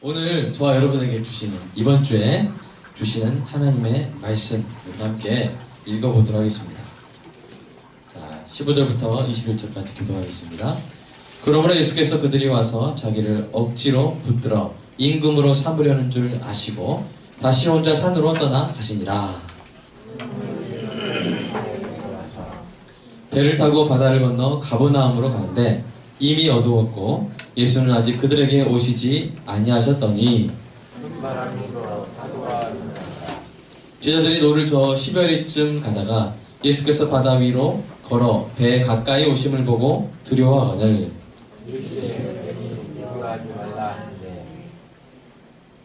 오늘 저와 여러분에게 주시는 이번 주에 주시는 하나님의 말씀을 함께 읽어보도록 하겠습니다. 자, 15절부터 21절까지 기도하겠습니다. 그러므로 예수께서 그들이 와서 자기를 억지로 붙들어 임금으로 삼으려는 줄 아시고 다시 혼자 산으로 떠나 가시니라. 배를 타고 바다를 건너 가버나움으로 가는데 이미 어두웠고 예수는 아직 그들에게 오시지 아니하셨더니 제자들이 노를 저어 10여리쯤 가다가 예수께서 바다 위로 걸어 배 가까이 오심을 보고 두려워하거늘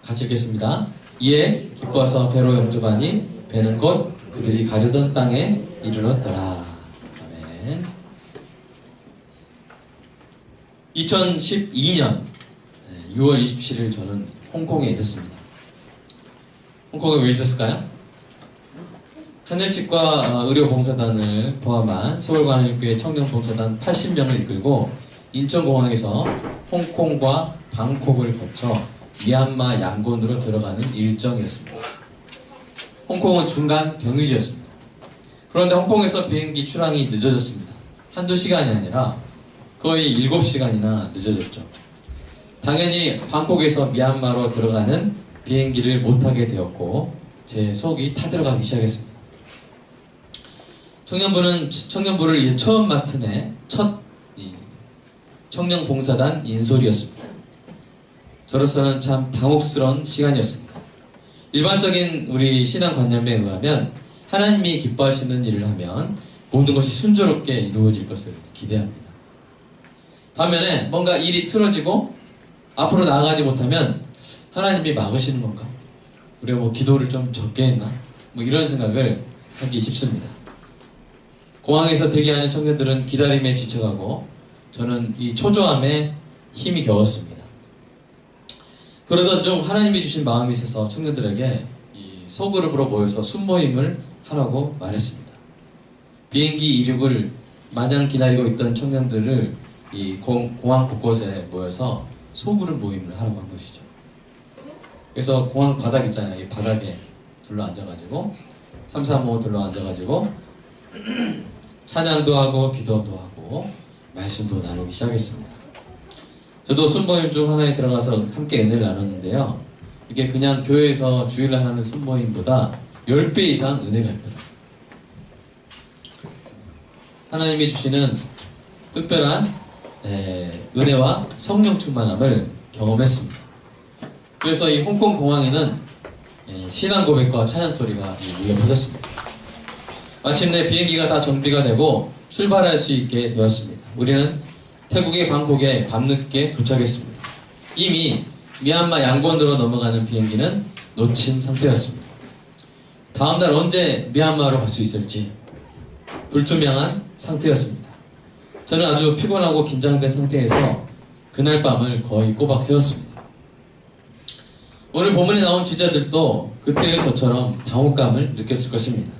같이 읽겠습니다. 이에 기뻐서 배로 영접하니 배는 곧 그들이 가려던 땅에 이르렀더라. 아멘. 2012년 6월 27일 저는 홍콩에 있었습니다. 홍콩에 왜 있었을까요? 하늘치과 의료봉사단을 포함한 서울광역교회 청년봉사단 80명을 이끌고 인천공항에서 홍콩과 방콕을 거쳐 미얀마 양곤으로 들어가는 일정이었습니다. 홍콩은 중간 경유지였습니다. 그런데 홍콩에서 비행기 출항이 늦어졌습니다. 한두 시간이 아니라 거의 7시간이나 늦어졌죠. 당연히 방콕에서 미얀마로 들어가는 비행기를 못 타게 되었고 제 속이 타들어가기 시작했습니다. 청년부를 이제 처음 맡은 해 첫 청년봉사단 인솔이었습니다. 저로서는 참 당혹스러운 시간이었습니다. 일반적인 우리 신앙관념에 의하면 하나님이 기뻐하시는 일을 하면 모든 것이 순조롭게 이루어질 것을 기대합니다. 반면에 뭔가 일이 틀어지고 앞으로 나아가지 못하면 하나님이 막으시는 건가? 우리가 뭐 기도를 좀 적게 했나? 뭐 이런 생각을 하기 쉽습니다. 공항에서 대기하는 청년들은 기다림에 지쳐가고 저는 이 초조함에 힘이 겨웠습니다. 그러던 중 하나님이 주신 마음이 있어서 청년들에게 이 소그룹으로 모여서 순모임을 하라고 말했습니다. 비행기 이륙을 마냥 기다리고 있던 청년들을 이 공항 곳곳에 모여서 소그룹 모임을 하라고 한 것이죠. 그래서 공항 바닥 있잖아요. 이 바닥에 둘러 앉아가지고 335 둘러 앉아가지고 찬양도 하고 기도도 하고 말씀도 나누기 시작했습니다. 저도 순모임 중 하나에 들어가서 함께 은혜를 나눴는데요. 이게 그냥 교회에서 주일날 하는 순모임보다 10배 이상 은혜가 있더라고요. 하나님이 주시는 특별한 은혜와 성령 충만함을 경험했습니다. 그래서 이 홍콩 공항에는 신앙 고백과 찬양 소리가 울려 퍼졌습니다. 마침내 비행기가 다 정비가 되고 출발할 수 있게 되었습니다. 우리는 태국의 방콕에 밤늦게 도착했습니다. 이미 미얀마 양곤으로 넘어가는 비행기는 놓친 상태였습니다. 다음날 언제 미얀마로 갈 수 있을지 불투명한 상태였습니다. 저는 아주 피곤하고 긴장된 상태에서 그날 밤을 거의 꼬박 새웠습니다. 오늘 본문에 나온 제자들도 그때의 저처럼 당혹감을 느꼈을 것입니다.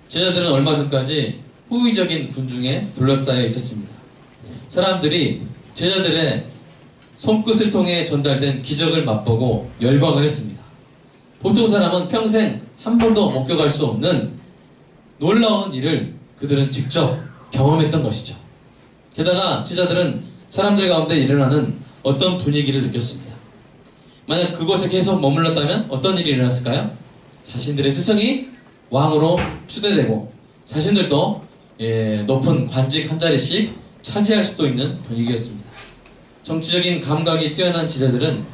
제자들은 얼마 전까지 호의적인 군중에 둘러싸여 있었습니다. 사람들이 제자들의 손끝을 통해 전달된 기적을 맛보고 열광을 했습니다. 보통 사람은 평생 한 번도 목격할 수 없는 놀라운 일을 그들은 직접 경험했던 것이죠. 게다가 제자들은 사람들 가운데 일어나는 어떤 분위기를 느꼈습니다. 만약 그곳에 계속 머물렀다면 어떤 일이 일어났을까요? 자신들의 스승이 왕으로 추대되고 자신들도 높은 관직 한 자리씩 차지할 수도 있는 분위기였습니다. 정치적인 감각이 뛰어난 제자들은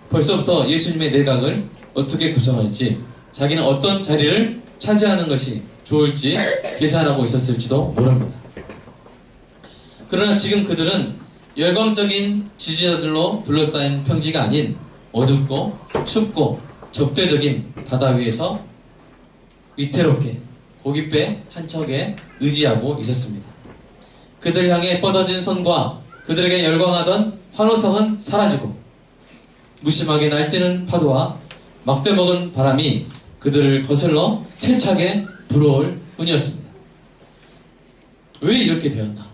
벌써부터 예수님의 내각을 어떻게 구성할지, 자기는 어떤 자리를 차지하는 것이 좋을지 계산하고 있었을지도 모릅니다. 그러나 지금 그들은 열광적인 지지자들로 둘러싸인 평지가 아닌 어둡고 춥고 적대적인 바다 위에서 위태롭게 고깃배 한 척에 의지하고 있었습니다. 그들 향해 뻗어진 손과 그들에게 열광하던 환호성은 사라지고 무심하게 날뛰는 파도와 막대먹은 바람이 그들을 거슬러 세차게 불어올 뿐이었습니다. 왜 이렇게 되었나?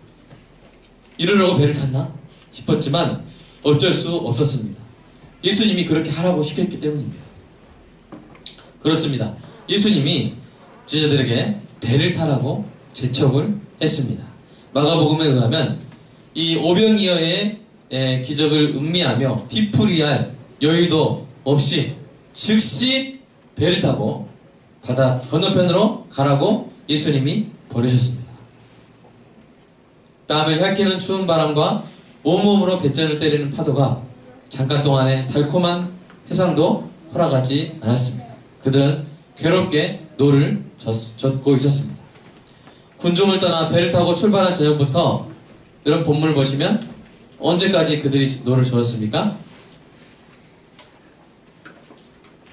이러려고 배를 탔나 싶었지만 어쩔 수 없었습니다. 예수님이 그렇게 하라고 시켰기 때문입니다. 그렇습니다. 예수님이 제자들에게 배를 타라고 재촉을 했습니다. 마가복음에 의하면 이 오병이어의 기적을 음미하며 뒤풀이할 여유도 없이 즉시 배를 타고 바다 건너편으로 가라고 예수님이 보내셨습니다. 땀을 핥기는 추운 바람과 온몸으로 뱃잔을 때리는 파도가 잠깐 동안의 달콤한 해상도 허락하지 않았습니다. 그들은 괴롭게 노를 젓고 있었습니다. 군중을 떠나 배를 타고 출발한 저녁부터 이런 본문을 보시면 언제까지 그들이 노를 저었습니까?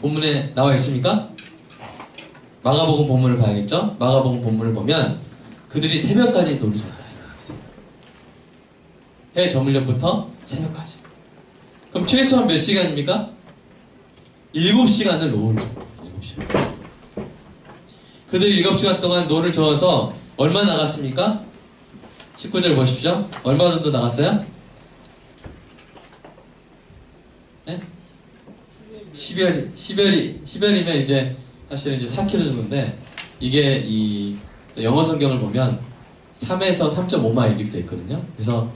본문에 나와 있습니까? 마가복음 본문을 봐야겠죠? 마가복음 본문을 보면 그들이 새벽까지 노를 저었다. 해 저물녘부터 새벽까지. 그럼 최소한 몇 시간입니까? 7시간을 노를 저었다. 7시간. 그들 7시간 동안 노를 저어서 얼마 나갔습니까? 19절 보십시오. 얼마 정도 나갔어요? 네? 10열이면 이제 사실은 이제 4km 정도인데 이게 이 영어 성경을 보면 3에서 3.5마일 이렇게 돼 있거든요. 그래서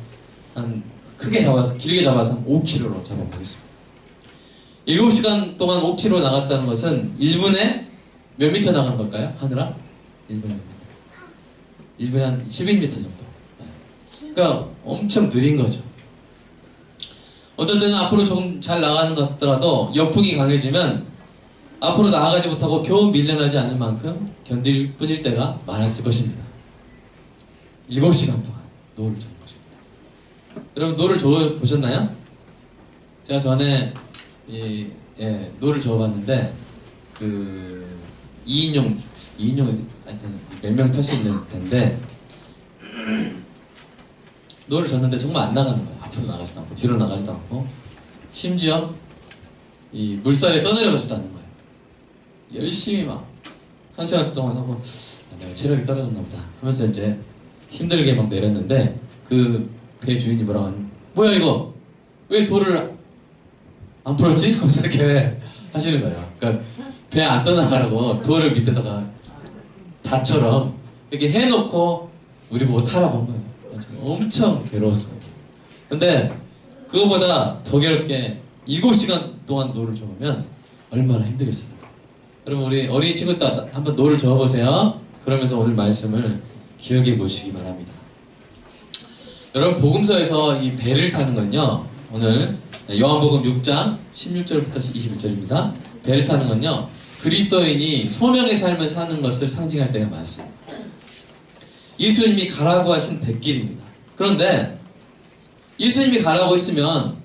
한 크게 잡아서 길게 잡아서 한 5km로 잡아보겠습니다. 7시간 동안 5km 나갔다는 것은 1분에 몇 미터 나간 걸까요? 하늘아? 1분에 몇 미터? 1분에 한 11m 정도. 그러니까 엄청 느린 거죠. 어떨 때는 앞으로 조금 잘 나가는 것 같더라도 역풍이 강해지면 앞으로 나아가지 못하고 겨우 밀려나지 않을 만큼 견딜 뿐일 때가 많았을 것입니다. 7시간 동안 노를 저은 것입니다. 여러분 노를 저어보셨나요? 제가 전에 노를 저어봤는데 2인용 하여튼 몇 명 탈 수 있는 텐데 노를 졌는데 정말 안 나가는 거예요. 앞으로 나가지도 않고 뒤로 나가지도 않고 심지어 이 물살에 떠내려가지도 않는 거예요. 열심히 막 1시간 동안 하고 내가 체력이 떨어졌나 보다 하면서 이제 힘들게 막 내렸는데 그 배 주인이 뭐라고 하냐면 뭐야 이거 왜 돌을 안 풀었지? 하면서 이렇게 하시는 거예요. 그러니까 배 안 떠나가라고 돌을 밑에다가 닷처럼 이렇게 해놓고 우리 보고 타라고 한 거예요. 엄청 괴로웠습니다. 근데 그거보다 더 괴롭게 7시간 동안 노를 저으면 얼마나 힘들겠습니까? 여러분 우리 어린이 친구들 한번 노를 저어보세요. 그러면서 오늘 말씀을 기억해 보시기 바랍니다. 여러분 복음서에서 이 배를 타는 건요 오늘 요한복음 6장 16절부터 21절입니다. 배를 타는 건요 그리스도인이 소명의 삶을 사는 것을 상징할 때가 많습니다. 예수님이 가라고 하신 뱃길입니다. 그런데 예수님이 가라고 했으면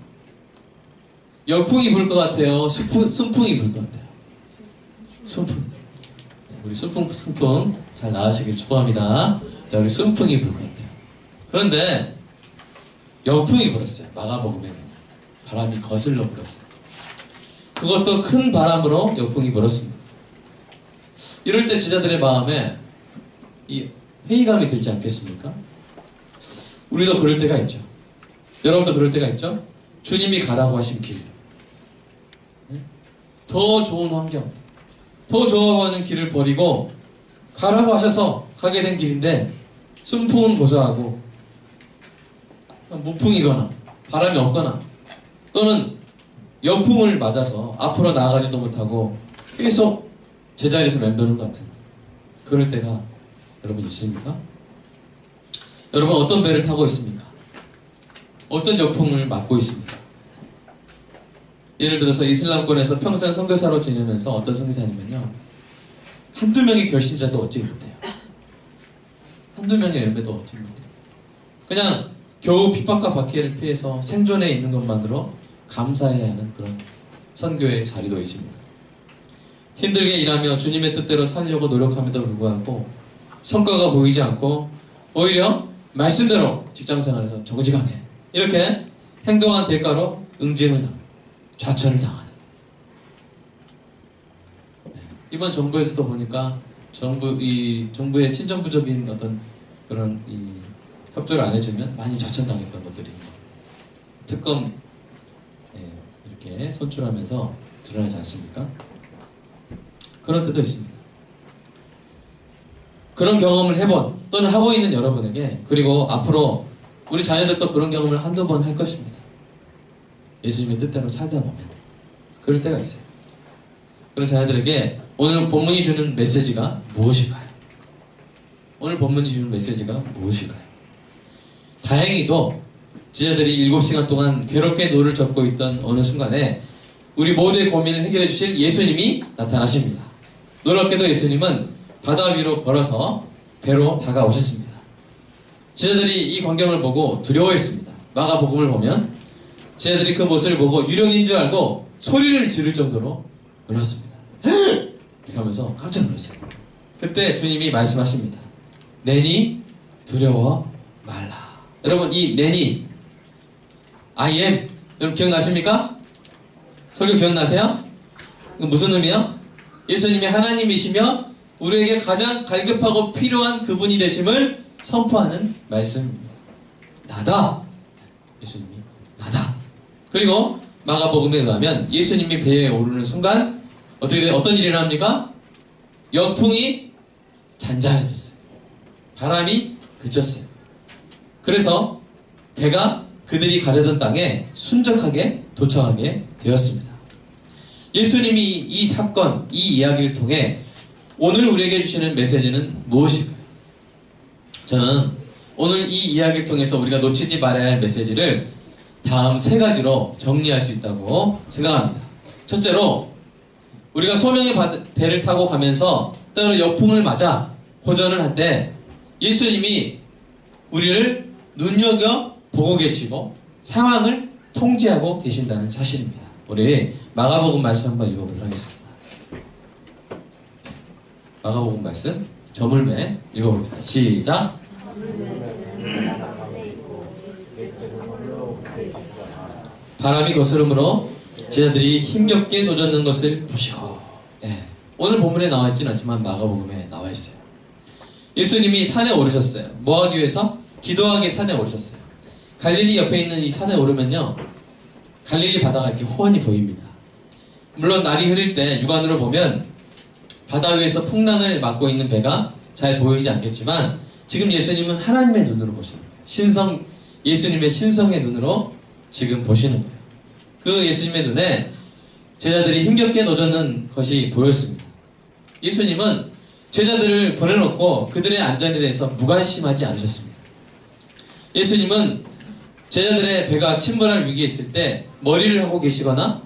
역풍이 불 것 같아요? 순풍이 불 것 같아요? 순풍. 우리 순풍 잘 나으시길 축복합니다. 자, 우리 순풍이 불 것 같아요. 그런데 역풍이 불었어요. 마가복음에는 바람이 거슬러 불었어요. 그것도 큰 바람으로 역풍이 불었습니다. 이럴 때 제자들의 마음에 이 회의감이 들지 않겠습니까? 우리도 그럴 때가 있죠. 여러분도 그럴 때가 있죠? 주님이 가라고 하신 길, 더 좋은 환경, 더 좋아하는 길을 버리고 가라고 하셔서 가게 된 길인데 순풍은 고소하고 무풍이거나 바람이 없거나 또는 역풍을 맞아서 앞으로 나아가지도 못하고 계속 제자리에서 맴도는 것 같은 그럴 때가 여러분 있습니까? 여러분 어떤 배를 타고 있습니까? 어떤 역풍을 맞고 있습니까? 예를 들어서 이슬람권에서 평생 선교사로 지내면서 어떤 선교사님은요 한두 명의 결신자도 얻지 못해요. 한두 명의 열매도 얻지 못해요. 그냥 겨우 핍박과 박해를 피해서 생존해 있는 것만으로 감사해야 하는 그런 선교의 자리도 있습니다. 힘들게 일하며 주님의 뜻대로 살려고 노력함에도 불구하고 성과가 보이지 않고 오히려 말씀대로 직장생활에서 정직하게 이렇게 행동한 대가로 응징을 당하고 좌천을 당하는 이번 정부에서도 보니까 정부의 친정부적인 어떤 그런 협조를 안 해주면 많이 좌천당했던 것들이 특검 이렇게 손출하면서 드러나지 않습니까? 그런 뜻도 있습니다. 그런 경험을 해본 또는 하고 있는 여러분에게, 그리고 앞으로 우리 자녀들도 그런 경험을 한두 번 할 것입니다. 예수님의 뜻대로 살다 보면 그럴 때가 있어요. 그런 자녀들에게 오늘 본문이 주는 메시지가 무엇일까요? 오늘 본문이 주는 메시지가 무엇일까요? 다행히도 제자들이 7시간 동안 괴롭게 노를 젓고 있던 어느 순간에 우리 모두의 고민을 해결해 주실 예수님이 나타나십니다. 놀랍게도 예수님은 바다 위로 걸어서 배로 다가오셨습니다. 제자들이 이 광경을 보고 두려워했습니다. 마가복음을 보면 제자들이 그 모습을 보고 유령인 줄 알고 소리를 지를 정도로 놀랐습니다. 이렇게 하면서 깜짝 놀랐어요. 그때 주님이 말씀하십니다. 내니 두려워 말라. 여러분, 이 내니, I am, 여러분 기억나십니까? 설교 기억나세요? 무슨 의미요? 예수님이 하나님이시며 우리에게 가장 갈급하고 필요한 그분이 되심을 선포하는 말씀입니다. 나다. 예수님이 나다. 그리고 마가복음에 의하면 예수님이 배에 오르는 순간 어떤 일이 일어납니까? 역풍이 잔잔해졌어요. 바람이 그쳤어요. 그래서 배가 그들이 가려던 땅에 순적하게 도착하게 되었습니다. 예수님이 이 사건, 이 이야기를 통해 오늘 우리에게 주시는 메시지는 무엇일까요? 저는 오늘 이 이야기를 통해서 우리가 놓치지 말아야 할 메시지를 다음 3가지로 정리할 수 있다고 생각합니다. 첫째로, 우리가 소명의 배를 타고 가면서 때로 역풍을 맞아 호전을 할 때 예수님이 우리를 눈여겨보고 계시고 상황을 통제하고 계신다는 사실입니다. 우리 마가복음 말씀 한번 읽어보도록 하겠습니다. 마가복음 말씀 저물매 읽어보겠습니다. 시작. 바람이 거스름으로 제자들이 힘겹게 노젓는 것을 보시고, 오늘 본문에 나와 있지는 않지만 마가복음에 나와 있어요. 예수님이 산에 오르셨어요. 뭐 하기 위해서? 기도하기 산에 오르셨어요. 갈릴리 옆에 있는 이 산에 오르면요, 갈릴리 바다가 이렇게 훤히 보입니다. 물론 날이 흐릴 때 육안으로 보면 바다 위에서 풍랑을 맞고 있는 배가 잘 보이지 않겠지만 지금 예수님은 하나님의 눈으로 보시는 거예요. 예수님의 신성의 눈으로 지금 보시는 거예요. 그 예수님의 눈에 제자들이 힘겹게 노젓는 것이 보였습니다. 예수님은 제자들을 보내놓고 그들의 안전에 대해서 무관심하지 않으셨습니다. 예수님은 제자들의 배가 침몰할 위기에 있을 때 머리를 하고 계시거나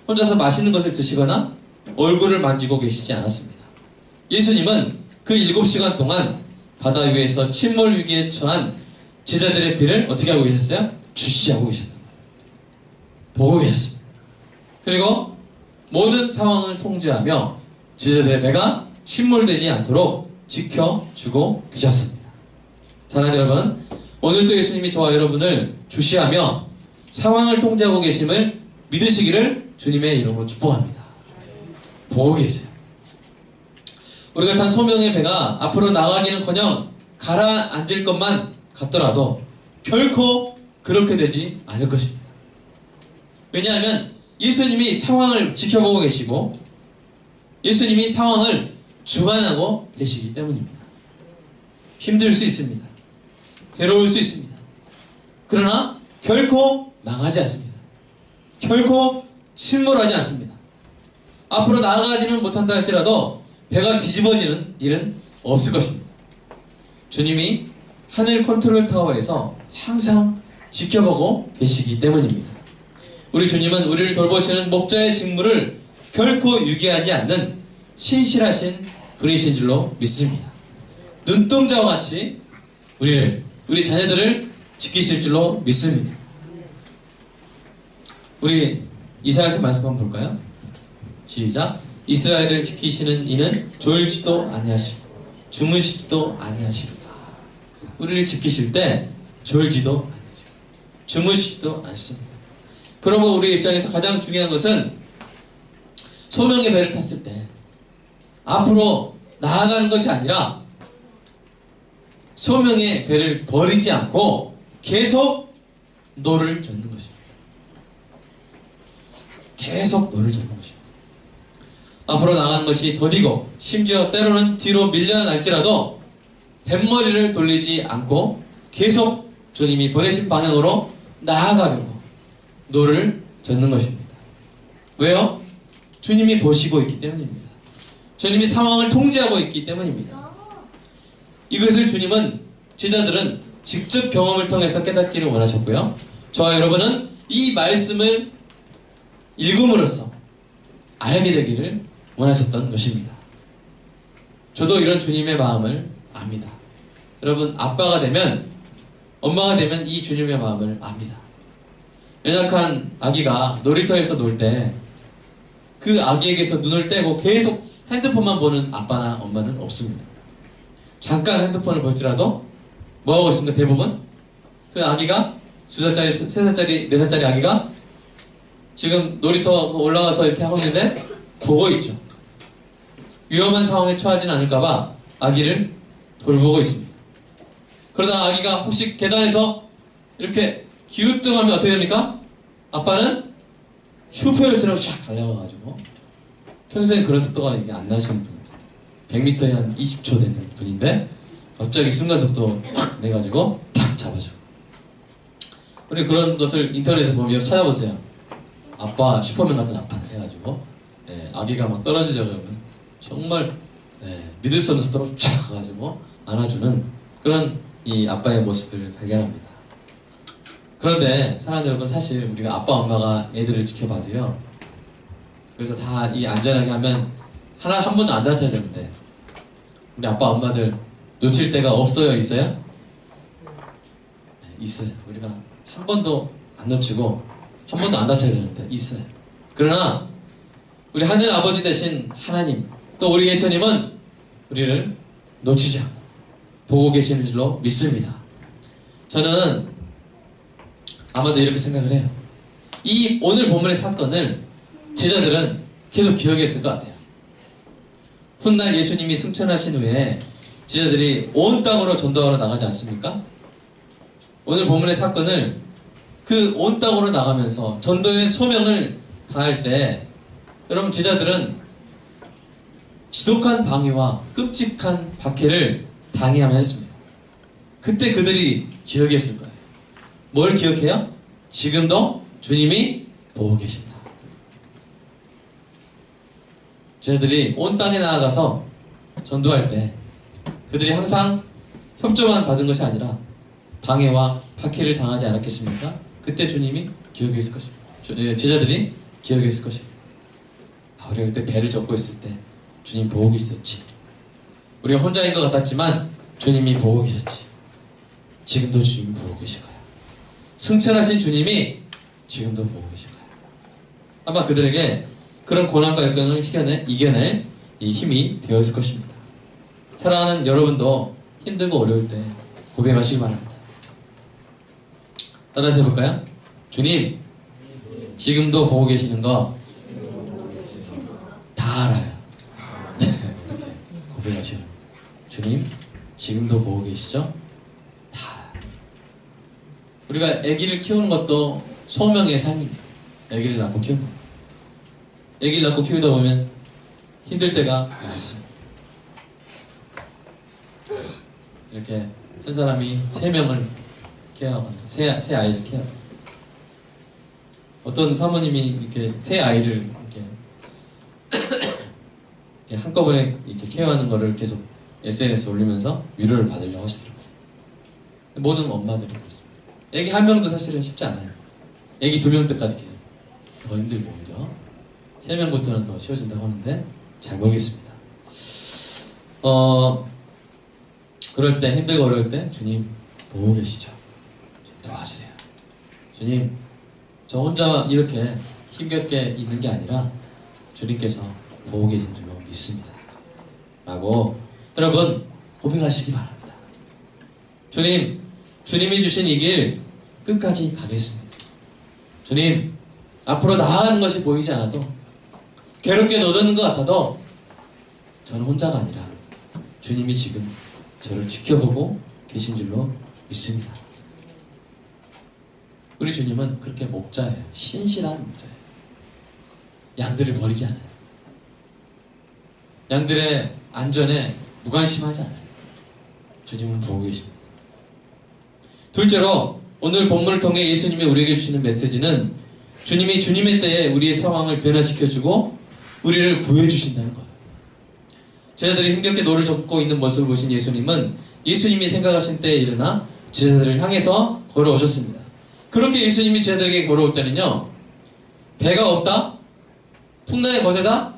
혼자서 맛있는 것을 드시거나 얼굴을 만지고 계시지 않았습니다. 예수님은 그 7시간 동안 바다 위에서 침몰 위기에 처한 제자들의 배를 어떻게 하고 계셨어요? 주시하고 계셨다. 보고 계셨습니다. 그리고 모든 상황을 통제하며 제자들의 배가 침몰되지 않도록 지켜주고 계셨습니다. 사랑하는 여러분, 오늘도 예수님이 저와 여러분을 주시하며 상황을 통제하고 계심을 믿으시기를 주님의 이름으로 축복합니다. 보고 계세요. 우리가 탄 소명의 배가 앞으로 나가기는커녕 가라앉을 것만 같더라도 결코 그렇게 되지 않을 것입니다. 왜냐하면 예수님이 상황을 지켜보고 계시고 예수님이 상황을 주관하고 계시기 때문입니다. 힘들 수 있습니다. 괴로울 수 있습니다. 그러나 결코 망하지 않습니다. 결코 침몰하지 않습니다. 앞으로 나아가지는 못한다 할지라도 배가 뒤집어지는 일은 없을 것입니다. 주님이 하늘 컨트롤 타워에서 항상 지켜보고 계시기 때문입니다. 우리 주님은 우리를 돌보시는 목자의 직무를 결코 유기하지 않는 신실하신 분이신 줄로 믿습니다. 눈동자와 같이 우리 자녀들을 지키실 줄로 믿습니다. 우리 이사야서 말씀 한번 볼까요? 시작. 이스라엘을 지키시는 이는 졸지도 아니하시고 주무시지도 아니하시리라. 우리를 지키실 때 졸지도 아니죠. 주무시지도 않습니다. 그러면 우리 입장에서 가장 중요한 것은 소명의 배를 탔을 때 앞으로 나아가는 것이 아니라 소명의 배를 버리지 않고 계속 노를 젓는 것입니다. 계속 노를 젓는 것입니다. 앞으로 나가는 것이 더디고 심지어 때로는 뒤로 밀려날지라도 뱃머리를 돌리지 않고 계속 주님이 보내신 방향으로 나아가려고 노를 젓는 것입니다. 왜요? 주님이 보시고 있기 때문입니다. 주님이 상황을 통제하고 있기 때문입니다. 이것을 주님은, 제자들은 직접 경험을 통해서 깨닫기를 원하셨고요. 저와 여러분은 이 말씀을 읽음으로써 알게 되기를 원하셨던 것입니다. 저도 이런 주님의 마음을 압니다. 여러분, 아빠가 되면, 엄마가 되면 이 주님의 마음을 압니다. 연약한 아기가 놀이터에서 놀 때 그 아기에게서 눈을 떼고 계속 핸드폰만 보는 아빠나 엄마는 없습니다. 잠깐 핸드폰을 볼지라도 뭐하고 있습니까? 대부분 그 아기가 2살짜리, 3살짜리, 4살짜리 아기가 지금 놀이터 올라가서 이렇게 하고 있는데 보고 있죠. 위험한 상황에 처하진 않을까봐 아기를 돌보고 있습니다. 그러다 아기가 혹시 계단에서 이렇게 기우뚱하면 어떻게 됩니까? 아빠는 슈퍼열차로 샥 달려가가지고, 평소에 그런 속도가 이게 안 나시는 분입니다. 100m에 한 20초 되는 분인데 갑자기 순간속도 확 내가지고 탁 잡아줘. 우리 그런 것을 인터넷에서 보면 찾아보세요. 아빠, 슈퍼맨 같은 아빠를 해가지고 아기가 막 떨어지려고 하면 정말 믿을 수 없는 속도로 쫙 가가지고 안아주는 그런 이 아빠의 모습을 발견합니다. 그런데 사랑하는 여러분, 사실 우리가 아빠 엄마가 애들을 지켜봐도요, 그래서 다 이 안전하게 하면 한 번도 안 다쳐야 되는데 우리 아빠 엄마들 놓칠 때가 없어요? 있어요? 네, 있어요. 우리가 한 번도 안 놓치고 한 번도 안 다쳐야 되는데 있어요. 그러나 우리 하늘 아버지 되신 하나님, 또 우리 예수님은 우리를 놓치지 않고 보고 계시는 줄로 믿습니다. 저는 아마도 이렇게 생각을 해요. 이 오늘 본문의 사건을 제자들은 계속 기억했을 것 같아요. 훗날 예수님이 승천하신 후에 제자들이 온 땅으로 전도하러 나가지 않습니까? 오늘 본문의 사건을 그 온 땅으로 나가면서 전도의 소명을 다할 때, 여러분, 제자들은 지독한 방위와 끔찍한 박해를 당해야만 했습니다. 그때 그들이 기억했을 거예요. 뭘 기억해요? 지금도 주님이 보고 계신다. 제자들이 온 땅에 나아가서 전도할 때 그들이 항상 협조만 받은 것이 아니라 방해와 박해를 당하지 않았겠습니까? 그때 주님이 기억했을 것입니다. 제자들이 기억했을 것입니다. 우리가 그때 배를 젓고 있을 때 주님 보고 계셨지. 우리가 혼자인 것 같았지만 주님이 보고 계셨지. 지금도 주님이 보고 계실 거야. 승천하신 주님이 지금도 보고 계실 거야. 아마 그들에게 그런 고난과 역경을 이겨낼 이 힘이 되었을 것입니다. 사랑하는 여러분도 힘들고 어려울 때 고백하시기 바랍니다. 따라서 해볼까요? 주님, 지금도 보고 계시는 거 다 알아요. 고백하시오. 주님, 지금도 보고 계시죠? 다 알아요. 우리가 아기를 키우는 것도 소명의 삶입니다. 아기를 낳고 키우는 것. 아기를 낳고 키우다 보면 힘들 때가 많습니다. 이렇게 한 사람이 3명을 케어하거나 세 아이를 케어하고, 어떤 사모님이 이렇게 3아이를 이렇게 한꺼번에 이렇게 케어하는 거를 계속 SNS에 올리면서 위로를 받으려고 하시더라고요. 모든 엄마들이 그렇습니다. 애기 1명도 사실은 쉽지 않아요. 애기 2명 때까지 더 힘들고, 오히려 3명부터는 더 쉬워진다고 하는데 잘 모르겠습니다. 그럴 때, 힘들고 어려울 때 주님 보고 계시죠? 도와주세요. 주님, 저 혼자 이렇게 힘겹게 있는 게 아니라 주님께서 보고 계신 줄로 믿습니다. 라고 여러분 고백하시기 바랍니다. 주님, 주님이 주신 이 길 끝까지 가겠습니다. 주님, 앞으로 나아가는 것이 보이지 않아도, 괴롭게 놓는 것 같아도 저는 혼자가 아니라 주님이 지금 저를 지켜보고 계신 줄로 믿습니다. 우리 주님은 그렇게 목자예요. 신실한 목자예요. 양들을 버리지 않아요. 양들의 안전에 무관심하지 않아요. 주님은 보고 계십니다. 둘째로 오늘 본문을 통해 예수님이 우리에게 주시는 메시지는 주님이 주님의 때에 우리의 상황을 변화시켜주고 우리를 구해주신다는 거예요. 제자들이 힘겹게 노를 젓고 있는 모습을 보신 예수님은 예수님이 생각하신 때에 일어나 제자들을 향해서 걸어오셨습니다. 그렇게 예수님이 제자들에게 걸어올 때는요, 배가 없다? 풍랑이 거세다?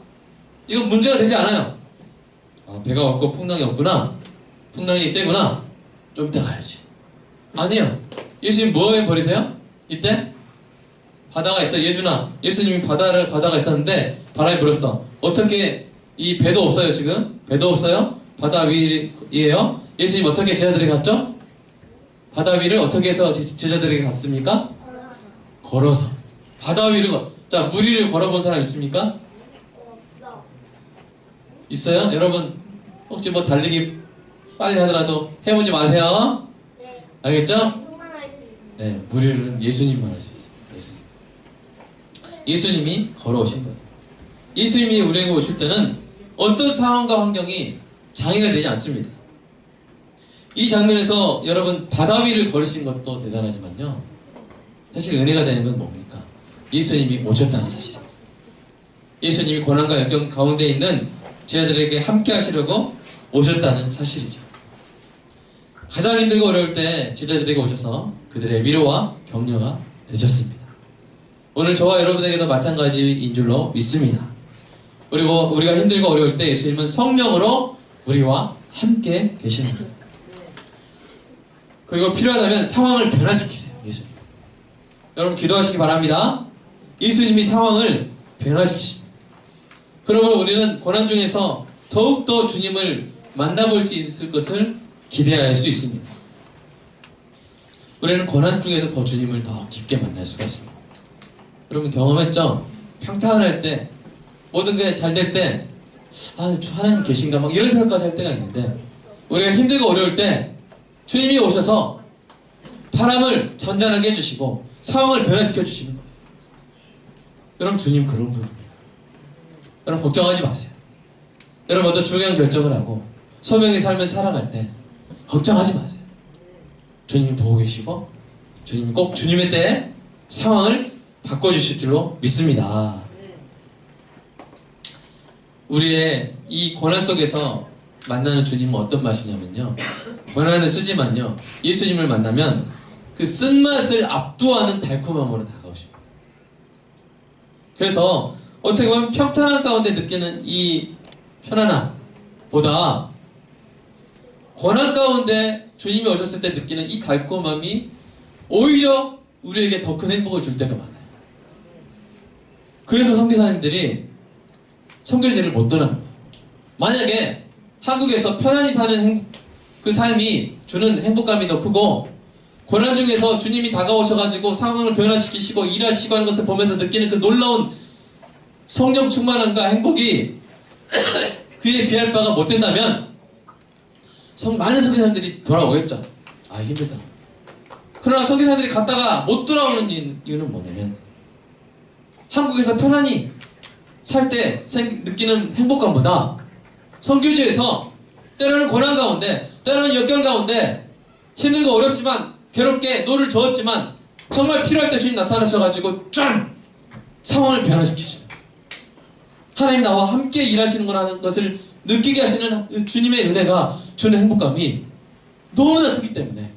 이건 문제가 되지 않아요. 배가 없고 풍랑이 없구나, 풍랑이 세구나, 좀 이따 가야지. 아니요. 예수님 뭐 해버리세요? 이때? 바다가 있어. 예준아, 예수님이 바다가 있었는데 바람이 불었어. 어떻게, 이 배도 없어요. 지금 배도 없어요. 바다 위에요. 예수님 어떻게 제자들에게 갔죠? 바다 위를 어떻게 해서 제자들에게 갔습니까? 걸어서. 바다 위를 자, 물 위를 걸어본 사람 있습니까? 있어요? 여러분 혹시 뭐 달리기 빨리 하더라도 해보지 마세요. 알겠죠? 네, 물 위는 예수님만 할 수 있어요. 예수님이 걸어오신 거예요. 예수님이 우리에게 오실 때는 어떤 상황과 환경이 장애가 되지 않습니다. 이 장면에서 여러분 바다 위를 걸으신 것도 대단하지만요, 사실 은혜가 되는 건 뭡니까? 예수님이 오셨다는 사실입니다. 예수님이 고난과 역경 가운데 있는 제자들에게 함께 하시려고 오셨다는 사실이죠. 가장 힘들고 어려울 때 제자들에게 오셔서 그들의 위로와 격려가 되셨습니다. 오늘 저와 여러분에게도 마찬가지인 줄로 믿습니다. 그리고 우리가 힘들고 어려울 때 예수님은 성령으로 우리와 함께 계십니다. 그리고 필요하다면 상황을 변화시키세요. 예수님. 여러분 기도하시기 바랍니다. 예수님이 상황을 변화시키십니다. 그러면 우리는 고난 중에서 더욱더 주님을 만나볼 수 있을 것을 기대할 수 있습니다. 우리는 고난 중에서 더 주님을 더 깊게 만날 수가 있습니다. 여러분 경험했죠? 평탄할 때, 모든 게 잘 될 때, 하나님 계신가 막 이런 생각까지 할 때가 있는데, 우리가 힘들고 어려울 때 주님이 오셔서 바람을 잔잔하게 해주시고 상황을 변화시켜 주시는 거예요. 여러분 주님 그런 분입니다. 여러분 걱정하지 마세요. 여러분 먼저 중요한 결정을 하고 소명의 삶을 살아갈 때 걱정하지 마세요. 주님이 보고 계시고 주님이 꼭 주님의 때에 상황을 바꿔주실 줄로 믿습니다. 우리의 이 고난 속에서 만나는 주님은 어떤 맛이냐면요, 고난을 쓰지만요, 예수님을 만나면 그 쓴맛을 압도하는 달콤함으로 다가오십니다. 그래서 어떻게 보면 평탄한 가운데 느끼는 이 편안함보다 고난 가운데 주님이 오셨을 때 느끼는 이 달콤함이 오히려 우리에게 더 큰 행복을 줄 때가 많아요. 그래서 선교사님들이 선교지를 못 떠납니다. 만약에 한국에서 편안히 사는 그 삶이 주는 행복감이 더 크고 고난 중에서 주님이 다가오셔가지고 상황을 변화시키시고 일하시고 하는 것을 보면서 느끼는 그 놀라운 성령 충만함과 행복이 그에 비할 바가 못 된다면 많은 선교사님들이 돌아오겠죠. 힘들다. 그러나 선교사님들이 갔다가 못 돌아오는 이유는 뭐냐면 한국에서 편안히 살 때 느끼는 행복감보다 선교지에서 때로는 고난 가운데, 때로는 역경 가운데 힘들고 어렵지만 괴롭게 노를 저었지만 정말 필요할 때 주님 나타나셔가지고 짠! 상황을 변화시키시는, 하나님 나와 함께 일하시는 거라는 것을 느끼게 하시는 주님의 은혜가 주는 행복감이 너무나 크기 때문에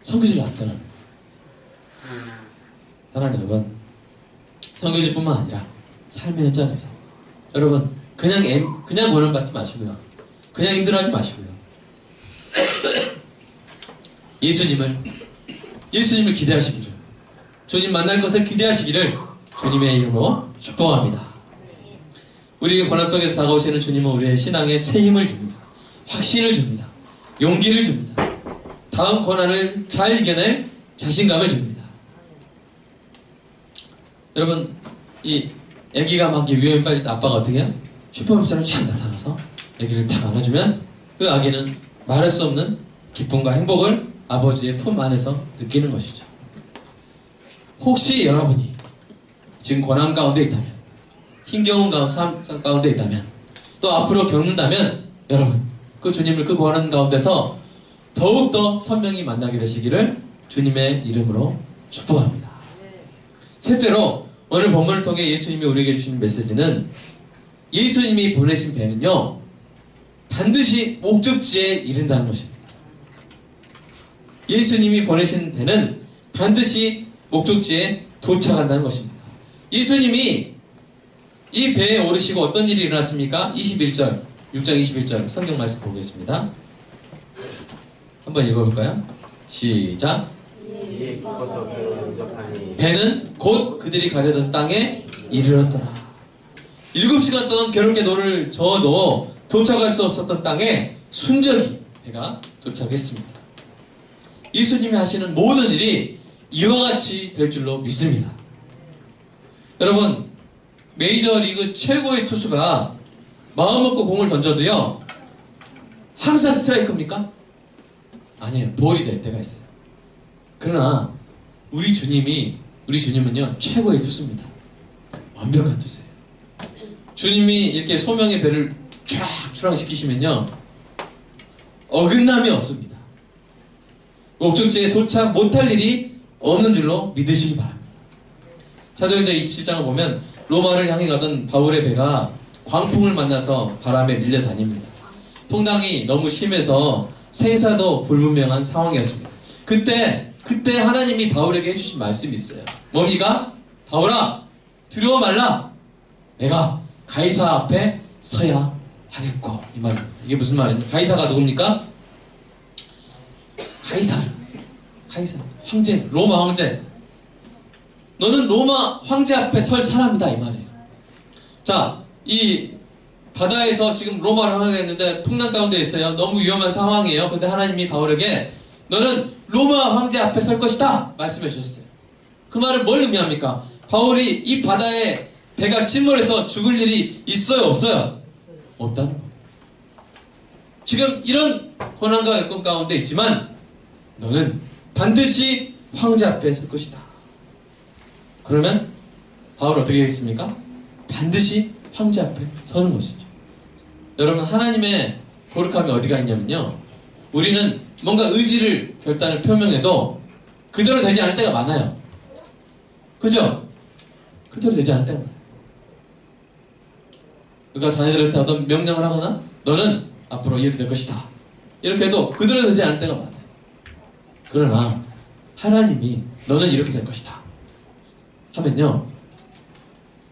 선교지를 안 떠나는 거예요. 사랑하는 여러분, 선교지뿐만 아니라 삶의 현장에서 여러분 그냥 고난 받지 마시고요, 그냥 힘들어하지 마시고요, 예수님을 기대하시기를, 주님 만날 것을 기대하시기를 주님의 이름으로 축복합니다. 우리의 고난 속에서 다가오시는 주님은 우리의 신앙에 새 힘을 줍니다. 확신을 줍니다. 용기를 줍니다. 다음 고난을 잘 이겨낼 자신감을 줍니다. 여러분, 이 아기가 막 위험에 빠질 때 아빠가 어떻게 해요? 슈퍼맨처럼 쫙 나타나서 아기를 탁 안아주면 그 아기는 말할 수 없는 기쁨과 행복을 아버지의 품 안에서 느끼는 것이죠. 혹시 여러분이 지금 고난 가운데 있다면 힘겨운 삶 가운데 있다면, 또 앞으로 겪는다면, 여러분 그 주님을 그 고난 가운데서 더욱더 선명히 만나게 되시기를 주님의 이름으로 축복합니다. 셋째로, 오늘 본문을 통해 예수님이 우리에게 주신 메시지는, 예수님이 보내신 배는요 반드시 목적지에 이른다는 것입니다. 예수님이 보내신 배는 반드시 목적지에 도착한다는 것입니다. 예수님이 이 배에 오르시고 어떤 일이 일어났습니까? 21절, 6장 21절 성경 말씀 보겠습니다. 한번 읽어볼까요? 시작. 배는 곧 그들이 가려던 땅에 이르렀더라. 7시간 동안 괴롭게 노를 저어도 도착할 수 없었던 땅에 순적이 배가 도착했습니다. 예수님이 하시는 모든 일이 이와 같이 될 줄로 믿습니다. 여러분, 메이저리그 최고의 투수가 마음먹고 공을 던져도요 항상 스트라이크입니까? 아니에요. 볼이 될 때가 있어요. 그러나 우리 주님은요 최고의 투수입니다. 완벽한 투수예요. 주님이 이렇게 소명의 배를 쫙 출항시키시면요 어긋남이 없습니다. 목적지에 도착 못할 일이 없는 줄로 믿으시기 바랍니다. 사도행전 27장을 보면 로마를 향해 가던 바울의 배가 광풍을 만나서 바람에 밀려다닙니다. 풍랑이 너무 심해서 생사도 불분명한 상황이었습니다. 그때 하나님이 바울에게 해주신 말씀이 있어요. 뭡니까? 바울아, 두려워 말라. 내가 가이사 앞에 서야 하겠고. 이 말, 이게 무슨 말입니까? 가이사가 누굽니까? 가이사, 황제, 로마 황제. 너는 로마 황제 앞에 설 사람이다, 이 말이에요. 자, 이 바다에서 지금 로마를 향했는데 풍랑 가운데 있어요. 너무 위험한 상황이에요. 근데 하나님이 바울에게 너는 로마 황제 앞에 설 것이다 말씀해 주셨어요. 그 말은 뭘 의미합니까? 바울이 이 바다에 배가 침몰해서 죽을 일이 있어요, 없어요? 없다는 거예요. 지금 이런 고난과 역경 가운데 있지만 너는 반드시 황제 앞에 설 것이다. 그러면 바울 어떻게 했습니까? 반드시 황제 앞에 서는 것이죠. 여러분, 하나님의 거룩함이 어디가 있냐면요, 우리는 뭔가 의지를, 결단을 표명해도 그대로 되지 않을 때가 많아요. 그죠? 그대로 되지 않을 때가 많아요. 그러니까 자녀들한테 어떤 명령을 하거나 너는 앞으로 이렇게 될 것이다 이렇게 해도 그대로 되지 않을 때가 많아요. 그러나 하나님이 너는 이렇게 될 것이다 하면요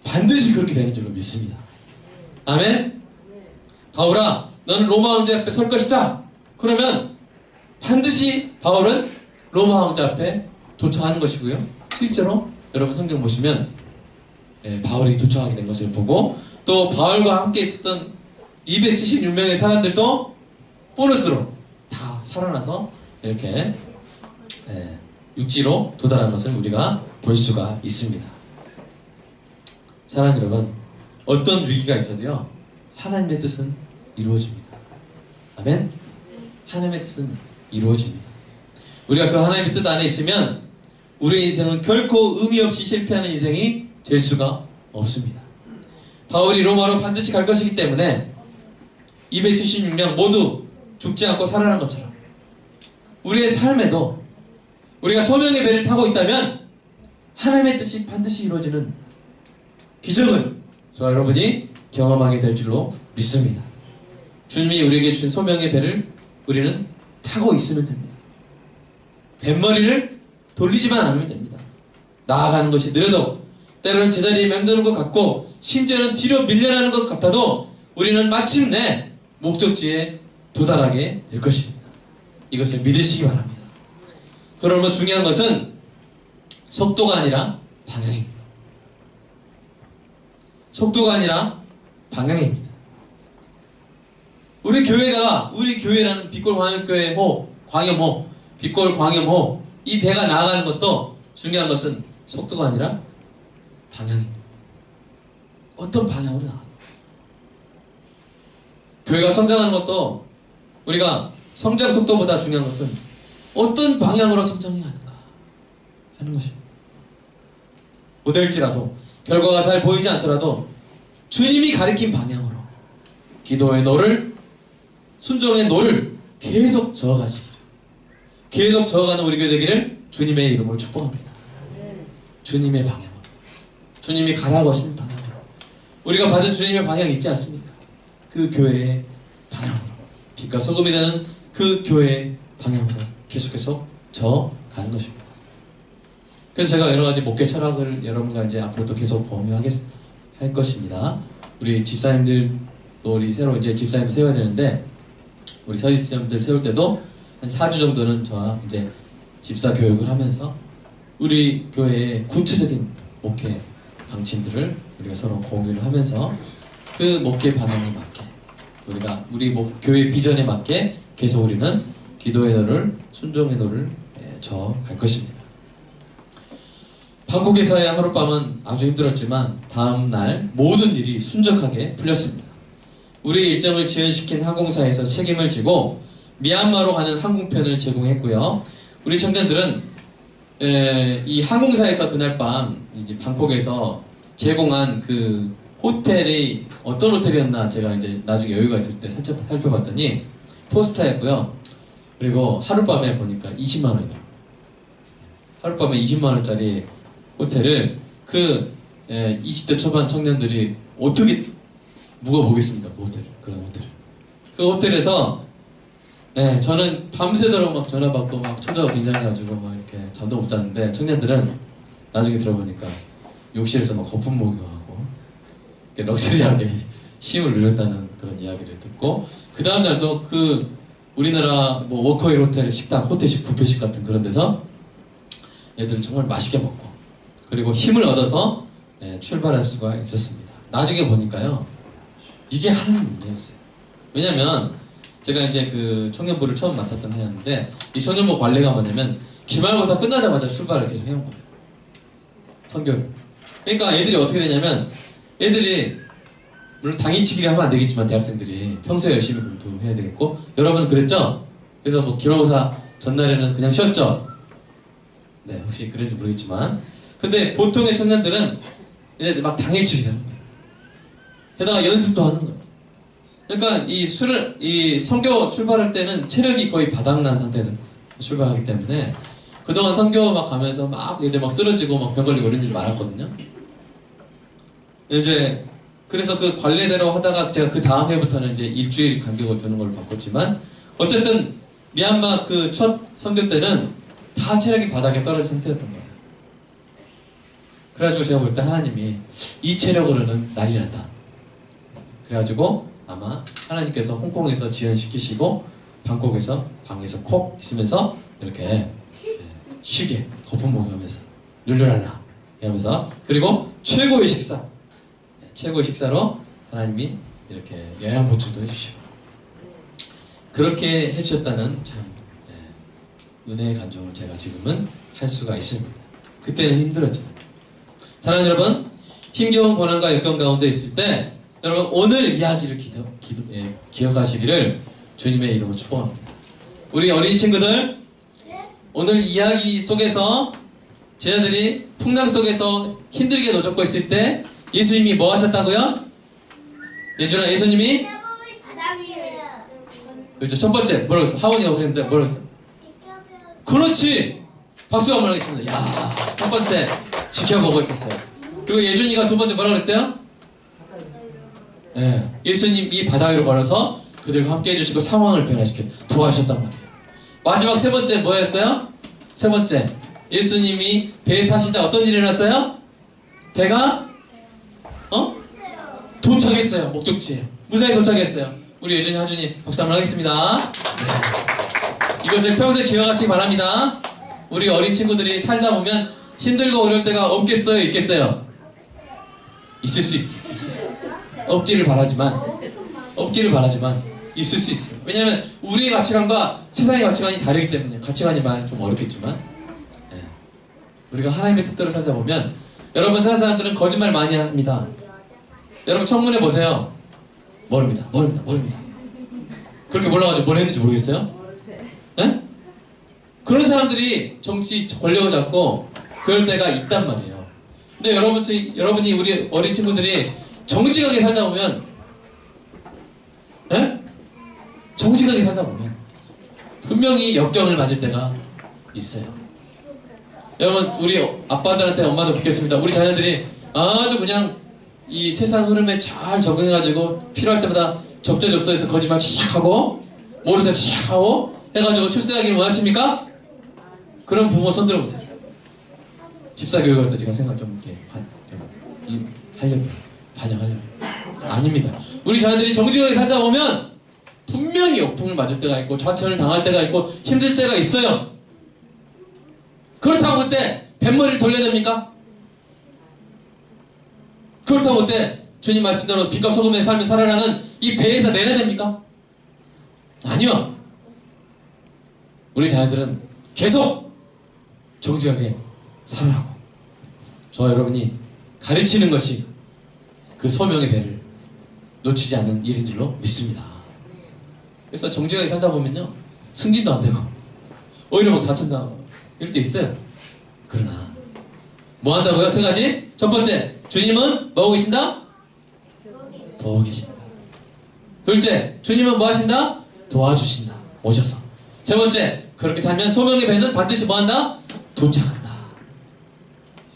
반드시 그렇게 되는 줄로 믿습니다. 아멘? 바울아, 너는 로마 황제 앞에 설 것이다. 그러면 반드시 바울은 로마 황제 앞에 도착하는 것이고요. 실제로 여러분 성경 보시면 바울이 도착하게 된 것을 보고, 또 바울과 함께 있었던 276명의 사람들도 보너스로 다 살아나서 이렇게 육지로 도달한 것을 우리가 볼 수가 있습니다. 사랑하는 여러분, 어떤 위기가 있어도요 하나님의 뜻은 이루어집니다. 아멘? 하나님의 뜻은 이루어집니다. 우리가 그 하나님의 뜻 안에 있으면 우리의 인생은 결코 의미 없이 실패하는 인생이 될 수가 없습니다. 바울이 로마로 반드시 갈 것이기 때문에 276명 모두 죽지 않고 살아난 것처럼 우리의 삶에도 우리가 소명의 배를 타고 있다면 하나님의 뜻이 반드시 이루어지는 기적을 저와 여러분이 경험하게 될 줄로 믿습니다. 주님이 우리에게 주신 소명의 배를 우리는 타고 있으면 됩니다. 뱃머리를 돌리지만 않으면 됩니다. 나아가는 것이 느려도, 때로는 제자리에 맴도는 것 같고, 심지어는 뒤로 밀려나는 것 같아도 우리는 마침내 목적지에 도달하게 될 것입니다. 이것을 믿으시기 바랍니다. 그러면 중요한 것은 속도가 아니라 방향입니다. 속도가 아니라 방향입니다. 우리 교회라는 빛골 광염교회 광염호, 빛골 광염호, 이 배가 나아가는 것도 중요한 것은 속도가 아니라 방향입니다. 어떤 방향으로 나가는 거예요? 교회가 성장하는 것도 우리가 성장 속도보다 중요한 것은 어떤 방향으로 성장이 하는가 하는 것입니다. 못될지라도, 결과가 잘 보이지 않더라도 주님이 가리킨 방향으로 기도의 노를, 순종의 노를 계속 저어가시기를, 계속 저어가는 우리 교회 되기를 주님의 이름으로 축복합니다. 주님의 방향으로, 주님이 가라고 하시는 방향으로, 우리가 받은 주님의 방향이 있지 않습니까? 그 교회의 방향으로, 빛과 소금이 되는 그 교회의 방향으로 계속해서 저어가는 것입니다. 그래서 제가 여러가지 목회 철학을 여러분과 이제 앞으로도 계속 공유할 것입니다. 우리 집사님들, 또 우리 새로 이제 집사님들 세워야 되는데, 우리 서리스님들 세울 때도 한 4주 정도는 저와 이제 집사 교육을 하면서 우리 교회의 구체적인 목회 방침들을 우리가 서로 공유를 하면서 그 목회 방향에 맞게, 우리 교회 비전에 맞게 계속 우리는 기도의 노를, 순종의 노를 저어갈 것입니다. 방콕에서의 하룻밤은 아주 힘들었지만 다음날 모든 일이 순적하게 풀렸습니다. 우리 일정을 지연시킨 항공사에서 책임을 지고 미얀마로 가는 항공편을 제공했고요. 우리 청년들은 이 항공사에서 그날 밤 이제 방콕에서 제공한 그 호텔이 어떤 호텔이었나 제가 이제 나중에 여유가 있을 때 살펴봤더니 포스타였고요. 그리고 하룻밤에 보니까 20만 원이더라고요. 하룻밤에 20만 원짜리 호텔을 그 20대 초반 청년들이 어떻게 묵어보겠습니까? 그 호텔을, 그런 호텔을. 그 호텔에서 저는 밤새도록 막 전화 받고 막 초조하고 긴장해가지고 막 이렇게 잠도 못 잤는데, 청년들은 나중에 들어보니까 욕실에서 막 거품 목욕하고 럭셔리하게 쉼을 누렸다는 그런 이야기를 듣고, 그 다음 날도 그 우리나라 뭐 워커힐 호텔 식당, 호텔식 뷔페식 같은 그런 데서 애들은 정말 맛있게 먹고 그리고 힘을 얻어서 출발할 수가 있었습니다. 나중에 보니까요, 이게 하나님 문제였어요. 왜냐면 제가 이제 그 청년부를 처음 맡았던 해였는데, 이 청년부 관리가 뭐냐면 기말고사 끝나자마자 출발을 계속 해온 거예요. 선교를. 그러니까 애들이 어떻게 되냐면, 애들이 물론 당일치기를 하면 안 되겠지만 대학생들이 평소에 열심히 공부해야 되겠고, 여러분은 그랬죠? 그래서 뭐 기말고사 전날에는 그냥 쉬었죠? 네, 혹시 그런지 모르겠지만, 근데 보통의 청년들은 이제 막 당일치기를 하는 거예요. 게다가 연습도 하는 거예요. 그러니까 이 선교 출발할 때는 체력이 거의 바닥난 상태에서 출발하기 때문에 그동안 선교 막 가면서 막 애들 막 쓰러지고 막 병 걸리고 이런 일이 많았거든요. 이제 그래서 그 관례대로 하다가 제가 그 다음 해부터는 이제 일주일 간격을 두는 걸 바꿨지만, 어쨌든 미얀마 그 첫 선교 때는 다 체력이 바닥에 떨어진 상태였던 거예요. 그래가지고 제가 볼 때 하나님이 이 체력으로는 난리 난다. 그래가지고 아마 하나님께서 홍콩에서 지연시키시고 방콕에서 방에서 콕 있으면서 이렇게 쉬게 거품 목욕하면서 룰루랄라 하면서, 그리고 최고의 식사로 하나님이 이렇게 영양 보충도 해주시고 그렇게 해주셨다는 참 은혜의 간증을 제가 지금은 할 수가 있습니다. 그때는 힘들었지만, 사랑하는 여러분, 힘겨운 고난과 역경 가운데 있을 때 여러분 오늘 이야기를 기억하시기를 주님의 이름으로 축복합니다. 우리 어린 친구들, 오늘 이야기 속에서 제자들이 풍랑 속에서 힘들게 노젓고 있을 때 예수님이 뭐 하셨다고요? 예준아, 예수님이 그렇죠. 첫 번째 뭐라고 했어? 하원이가 그랬는데 뭐라고 했어? 그렇지! 박수 한번 하겠습니다. 야, 첫 번째 지켜보고 있었어요. 그리고 예준이가 두 번째 뭐라고 그랬어요? 예수님이 바다 위로 걸어서 그들과 함께 해주시고 상황을 변화시켜 도와주셨단 말이에요. 마지막 세 번째 뭐였어요? 세 번째, 예수님이 배에 타시자 어떤 일이 일어났어요? 배가 도착했어요. 목적지에 무사히 도착했어요. 우리 예준이, 하준이 박수 한번 하겠습니다. 네. 이것을 평생 기억하시기 바랍니다. 우리 어린 친구들이 살다 보면 힘들고 어려울 때가 없겠어요? 있겠어요? 있을 수 있어요. 없기를 바라지만 있을 수 있어요. 왜냐하면 우리의 가치관과 세상의 가치관이 다르기 때문에. 가치관이 말은 좀 어렵겠지만, 우리가 하나님의 뜻대로 살다 보면, 여러분 세상 사람들은 거짓말 많이 합니다. 여러분 청문회 보세요. 모릅니다. 그렇게 몰라가지고 뭘 했는지 모르겠어요? 네? 그런 사람들이 정치 권력을 잡고 그럴 때가 있단 말이에요. 근데 여러분이 우리 어린 친구들이 정직하게 살다 보면, 에? 정직하게 살다 보면 분명히 역경을 맞을 때가 있어요. 여러분, 우리 아빠들한테 엄마도 묻겠습니다. 우리 자녀들이 아주 그냥 이 세상 흐름에 잘 적응해가지고 필요할 때마다 적재적소에서 거짓말 치익하고 모르쇠 치익하고 해가지고 출세하기를 원하십니까? 그런 부모 손들어 보세요. 집사교육할 때 제가 생각 좀 이렇게 하려고 반영하려고. 아닙니다. 우리 자녀들이 정직하게 살다 보면 분명히 역풍을 맞을 때가 있고 좌천을 당할 때가 있고 힘들 때가 있어요. 그렇다고 그때 뱃머리를 돌려야 됩니까? 그렇다고 그때 주님 말씀대로 빛과 소금의 삶을 살아라는 이 배에서 내려야 됩니까? 아니요. 우리 자녀들은 계속 정직하게 살아라고 저와 여러분이 가르치는 것이 그 소명의 배를 놓치지 않는 일인 줄로 믿습니다. 그래서 정직하게 살다 보면요, 승진도 안 되고 오히려 막 다친다 이럴 때 있어요. 그러나 뭐 한다고요? 세 가지. 첫 번째, 주님은 뭐 하고 계신다? 보고 계신다. 둘째, 주님은 뭐 하신다? 도와주신다. 오셔서. 세 번째, 그렇게 살면 소명의 배는 반드시 뭐 한다? 도착한다.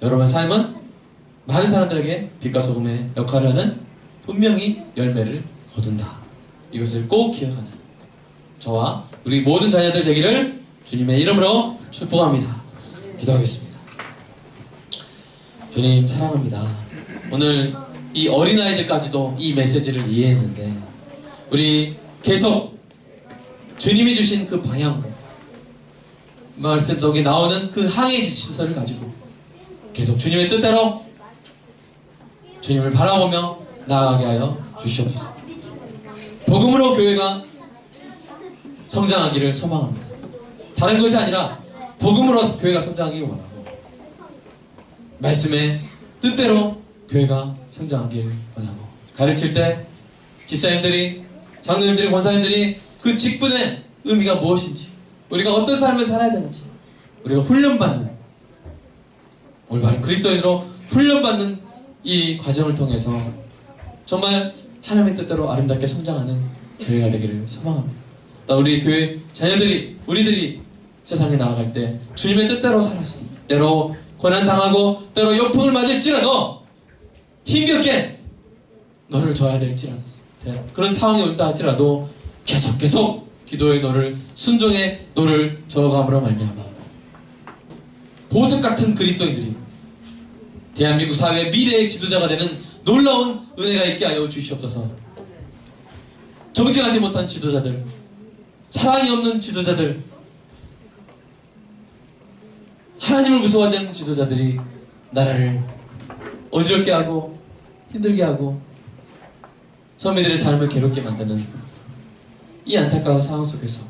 여러분 삶은 많은 사람들에게 빛과 소금의 역할을 하는 분명히 열매를 거둔다. 이것을 꼭 기억하는 저와 우리 모든 자녀들 되기를 주님의 이름으로 축복합니다. 기도하겠습니다. 주님 사랑합니다. 오늘 이 어린아이들까지도 이 메시지를 이해했는데 우리 계속 주님이 주신 그 방향 말씀 속에 나오는 그 항해 지침서를 가지고 계속 주님의 뜻대로 주님을 바라보며 나아가게 하여 주시옵소서. 복음으로 교회가 성장하기를 소망합니다. 다른 것이 아니라 복음으로 교회가 성장하기를 원하고 말씀의 뜻대로 교회가 성장하기를 원하고 가르칠 때 집사님들이 장로님들이 권사님들이 그 직분의 의미가 무엇인지 우리가 어떤 삶을 살아야 되는지 우리가 훈련받는 올바른 그리스도인으로 훈련받는 이 과정을 통해서 정말 하나님의 뜻대로 아름답게 성장하는 교회가 되기를 소망합니다. 또 우리 교회 자녀들이 우리들이 세상에 나아갈 때 주님의 뜻대로 살아서 때로 고난당하고 때로 역풍을 맞을지라도 힘겹게 너를 져야 될지라도 그런 상황이 온다 할지라도 계속 기도의 너를 순종의 너를 저어감으로 말미암아 보석 같은 그리스도인들이 대한민국 사회의 미래의 지도자가 되는 놀라운 은혜가 있게 하여 주시옵소서. 정직하지 못한 지도자들, 사랑이 없는 지도자들, 하나님을 무서워하지 않는 지도자들이 나라를 어지럽게 하고 힘들게 하고 선배들의 삶을 괴롭게 만드는 이 안타까운 상황 속에서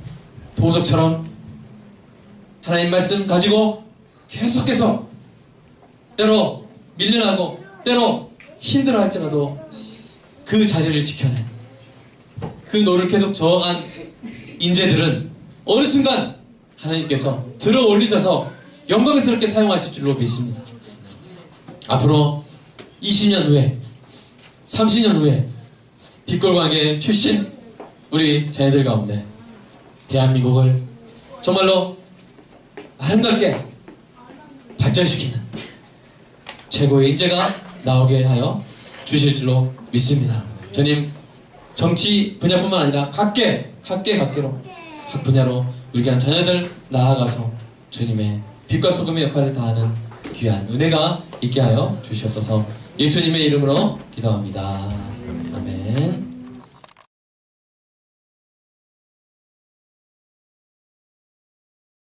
보석처럼 하나님 말씀 가지고 계속해서 때로 밀려나고 때로 힘들어 할지라도 그 자리를 지켜낸 그 노를 계속 저어간 인재들은 어느 순간 하나님께서 들어 올리셔서 영광스럽게 사용하실 줄로 믿습니다. 앞으로 20년 후에 30년 후에 빛골광의 출신 우리 자녀들 가운데 대한민국을 정말로 아름답게 발전시키는 최고의 인재가 나오게 하여 주실 줄로 믿습니다. 주님 정치 분야뿐만 아니라 각계로 각 분야로 우리 귀한 자녀들 나아가서 주님의 빛과 소금의 역할을 다하는 귀한 은혜가 있게 하여 주시옵소서. 예수님의 이름으로 기도합니다. 아멘.